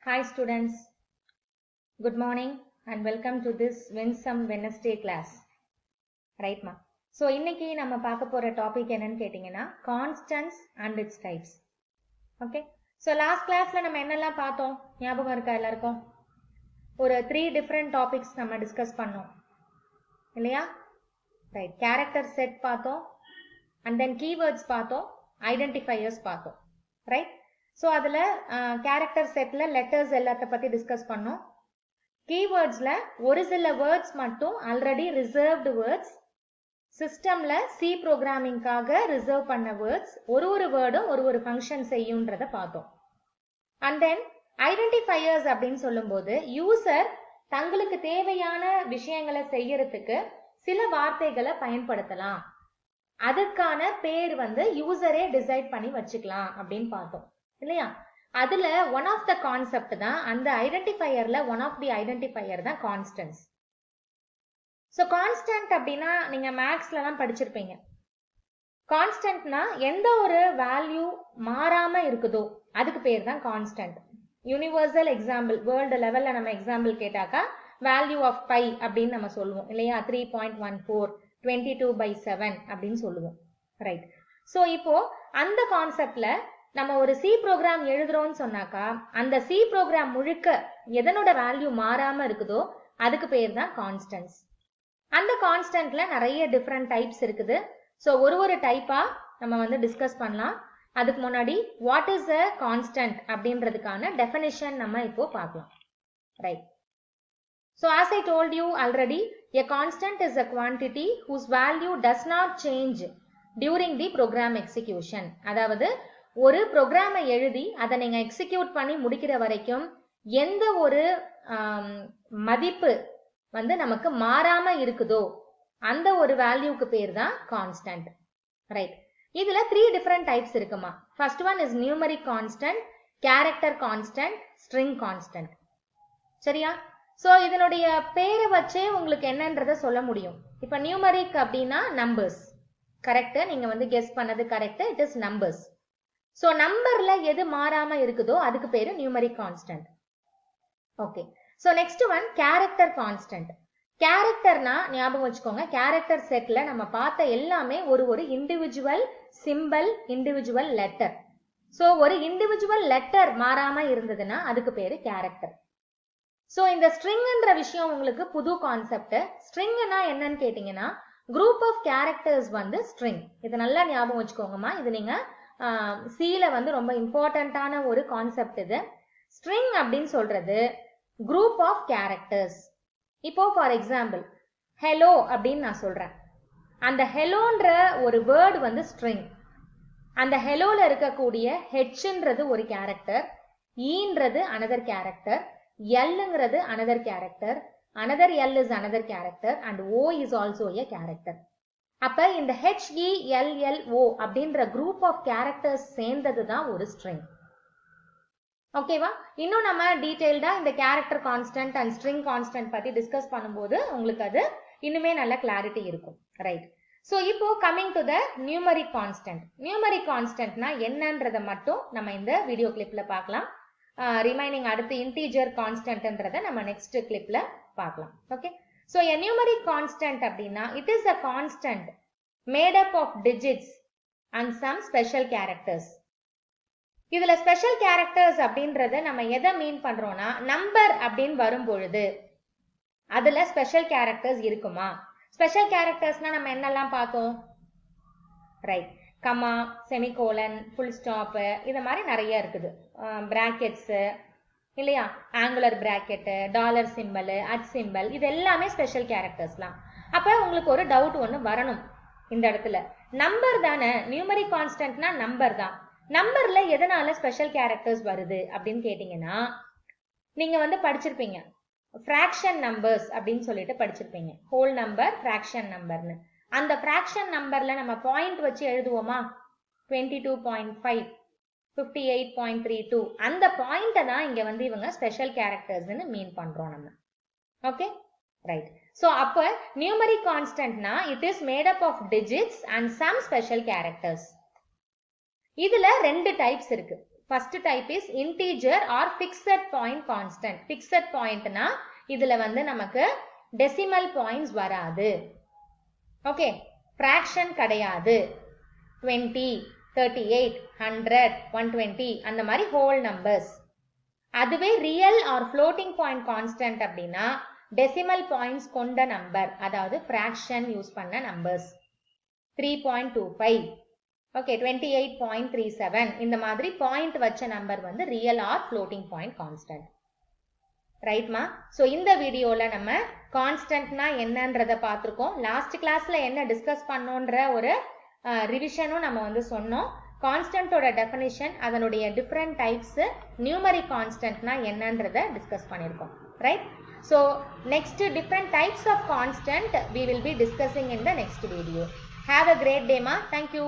Hi students, good morning and welcome to this Winsome Wednesday class. Right ma? So இன்னைக்கு நம்ம பார்க்க போற topic என்னன்னு கேட்டிங்கன்னா constants and its types. Okay? So last classல நம்ம என்னெல்லாம் பார்த்தோம்? ஞாபகம் இருக்கா எல்லாருக்கும்? ஒரு 3 different topics நம்ம discuss பண்ணோம். இல்லையா? Right. Character set பார்த்தோம் and then keywords பார்த்தோம், identifiers பார்த்தோம். Right? So அதுல character setல letters எல்லாத்த பத்தி discuss பண்ணோம். Keywordsல ஒரு சில words மட்டும் already reserved words, systemல C programmingகாக reserve பண்ண words, ஒரு wordம் ஒரு function செய்யும்ன்றத பார்த்தோம். And then identifiers அப்படின்னு சொல்லும்போது user தங்களுக்கு தேவையான விஷயங்களை செய்யறதுக்கு சில வார்த்தைகளை பயன்படுத்தலாம். அதுக்கான பேர் யூசரே டிசைட் பண்ணி வச்சுக்கலாம் அப்படின்னு பார்த்தோம் இல்லையா? அதுல ஒன் ஆஃப் த கான்செப்ட் தான் அந்த ஐடென்டிஃபையர்ல ஒன் ஆஃப் தி ஐடென்டிஃபையர் தான் கான்ஸ்டன்ஸ். ஸோ கான்ஸ்டன்ட் அப்படின்னா நீங்க மேக்ஸ்ல தான் படிச்சிருப்பீங்க. கான்ஸ்டன்ட்னா எந்த ஒரு வேல்யூ மாறாம இருக்குதோ அதுக்கு பேர் தான் கான்ஸ்டன்ட். யூனிவர்சல் எக்ஸாம்பிள், வேர்ல்டு லெவல்ல நம்ம எக்ஸாம்பிள் கேட்டாக்கா வேல்யூ ஆஃப் பை அப்படின்னு நம்ம சொல்லுவோம் இல்லையா? 3.14 22/7 அப்படின்னு சொல்லுவோம். ரைட். ஸோ இப்போ அந்த கான்செப்ட்ல நம்ம ஒரு சி ப்ரோக்ராம் எழுதுறோம்னு சொன்னாக்கா அந்த சி ப்ரோக்ராம் முழுக்க எதனோட வேல்யூ மாறாம இருக்குதோ அதுக்கு பேர் தான் கான்ஸ்டன்ஸ். அந்த கான்ஸ்டன்ட்ல நிறைய டிஃப்ரெண்ட் டைப்ஸ் இருக்குது. ஸோ ஒரு டைப்பா நம்ம டிஸ்கஸ் பண்ணலாம். அதுக்கு முன்னாடி வாட் இஸ் அ கான்ஸ்டன்ட் அப்படின்றதுக்கான டெஃபினிஷன் நம்ம இப்போ பார்க்கலாம். Right. So as I told you already, a constant is a quantity whose value does not change during the program execution. அதாவது ஒரு ப்ரோக்ராமை எழுதி அதை நீங்க எக்ஸிக்யூட் பண்ணி முடிக்கிற வரைக்கும் எந்த ஒரு மதிப்பு நமக்கு மாறாம இருக்குதோ அந்த ஒரு வேல்யூக்கு பேர் தான் கான்ஸ்டன்ட். ரைட். இதுல 3 டிஃபரெண்ட் டைப்ஸ் இருக்குமா. First one is numeric constant, character constant, string constant. சரியா? ஸோ இதனுடைய பேரை வச்சே உங்களுக்கு என்னன்றத சொல்ல முடியும். இப்ப நியூமரிக் அப்படின்னா நம்பர்ஸ். கரெக்ட். நீங்க கெஸ் பண்ணது correct. It is numbers. So நம்பர்ல எது மாறாம இருக்குதோ அதுக்கு பேரு numeric constant. Okay. So next one character constant. கேரக்டர்னா ஞாபகம் வச்சுக்கோங்க, கேரக்டர் செட்ல நம்ம பார்த்த எல்லாமே ஒரு individual simple, individual letter. So ஒரு இண்டிவிஜுவல் லெட்டர் மாறாம இருந்ததுன்னா அதுக்கு பேரு கேரக்டர். ஸோ இந்த ஸ்ட்ரிங்ன்ற விஷயம் உங்களுக்கு புது கான்செப்ட். ஸ்ட்ரிங்னா என்னன்னு கேட்டீங்கன்னா குரூப் ஆஃப் கேரக்டர்ஸ் ஸ்ட்ரிங். இது நல்லா ஞாபகம் வச்சுக்கோங்கம்மா. இது நீங்க சில ரொம்ப இம்பார்ட்டன்டான ஒரு கான்செப்ட். இது ஸ்ட்ரிங் அப்படின்னு சொல்றது குரூப் ஆஃப் கேரக்டர்ஸ். இப்போ ஃபார் எக்ஸாம்பிள் ஹெலோ அப்படின்னு நான் சொல்றேன். அந்த ஹெலோன்ற ஒரு வேர்டு ஸ்ட்ரிங். அந்த ஹெலோல இருக்கக்கூடிய ஹெச்ன்றது ஒரு கேரக்டர், ஈன்றது அனதர் கேரக்டர், எல்ங்கிறது another character, another L is another character and O is also a character. அப்ப இந்த HELLO அப்படின்ற group of characters சேர்ந்தது தான் ஒரு string. ஓகேவா? இன்னும் நம்ம டீடைல்டா இந்த character constant and string constant பத்தி டிஸ்கஸ் பண்ணும்போது உங்களுக்கு அது இன்னுமே நல்ல கிளாரிட்டி இருக்கும். ரைட். ஸோ இப்போ coming to the numeric constant. Numeric கான்ஸ்டன்ட்னா என்னன்றதை மட்டும் நம்ம இந்த வீடியோ கிளிப்ல பார்க்கலாம். ரிமைனிங் அடுத்து இன்டீஜர் கான்ஸ்டன்ட்ன்றதை நம்ம நெக்ஸ்ட் கிளிப்ல பார்க்கலாம். Okay. So a numeric constant அப்படின்னா it is a constant made up of digits and some special characters. இதுல ஸ்பெஷல் கேரக்டர்ஸ் அப்படின்றத நம்ம எதை மீன் பண்றோம்னா நம்பர் அப்படின்னு வரும் பொழுது அதுல ஸ்பெஷல் கேரக்டர்ஸ் இருக்குமா? ஸ்பெஷல் கேரக்டர்ஸ்னா நம்ம என்னெல்லாம் பார்த்தோம்? Right. Comma, semicolon, full stop, இது மாதிரி நிறைய இருக்குது. பிராக்கெட்ஸ் இல்லையா? Angular bracket, dollar simple, at simple, இது எல்லாமே ஸ்பெஷல் கேரக்டர்ஸ்லாம். அப்ப உங்களுக்கு ஒரு டவுட் ஒன்று வரணும் இந்த இடத்துல. நம்பர் தானே, நியூமரிக் கான்ஸ்டன்ட்னா நம்பர் தான். நம்பர்ல எதனால ஸ்பெஷல் கேரக்டர்ஸ் வருது அப்படின்னு கேட்டீங்கன்னா நீங்க படிச்சிருப்பீங்க ஃபிராக்ஷன் நம்பர்ஸ் அப்படின்னு சொல்லிட்டு படிச்சிருப்பீங்க. ஹோல் நம்பர், ஃபிராக்ஷன் நம்பர்னு. அந்த ஃபிராக்ஷன் நம்பர்ல நம்ம பாயிண்ட் வச்சு எழுதுவோமா? 22.5, 58.32, அந்த பாயிண்ட தான் இங்க இவங்க ஸ்பெஷல் கேரக்டர்ஸ்னு மீன் பண்றோம் நம்ம. ஓகே. ரைட். சோ அப்ப நியூமரிக் கான்ஸ்டன்ட்னா it is made up of digits and some special characters. இதுல ரெண்டு டைப்ஸ் இருக்கு. First type is integer or fixed point constant. Fixed point na இதுல வந்து நமக்கு decimal points வராது. Okay, fraction கிடையாது. 20, 38, 100, 120 அந்த மாதிரி whole numbers. அதுவே real or floating point constant அப்படின்னா decimal points கொண்ட number, அதாவது fraction யூஸ் பண்ண numbers. 3.25, okay, 28.37 இந்த மாதிரி point வச்ச number வந்து real or floating point constant. Right ma? So இந்த வீடியோல நம்ம கான்ஸ்டன்ட்னா என்னன்றத பார்த்திருக்கோம். லாஸ்ட் கிளாஸ்ல என்ன டிஸ்கஸ் பண்ணோன்ற ஒரு ரிவிஷனும் நம்ம வந்து சொன்னோம். கான்ஸ்டன்ட்டோட டெஃபினிஷன், அதனுடைய டிஃபரண்ட் டைப்ஸ், நியூமரிக் கான்ஸ்டன்ட்னா என்னன்றத டிஸ்கஸ் பண்ணியிருக்கோம். Right? So next different types of constant we will be discussing in the next video. Have a great day ma. Thank you.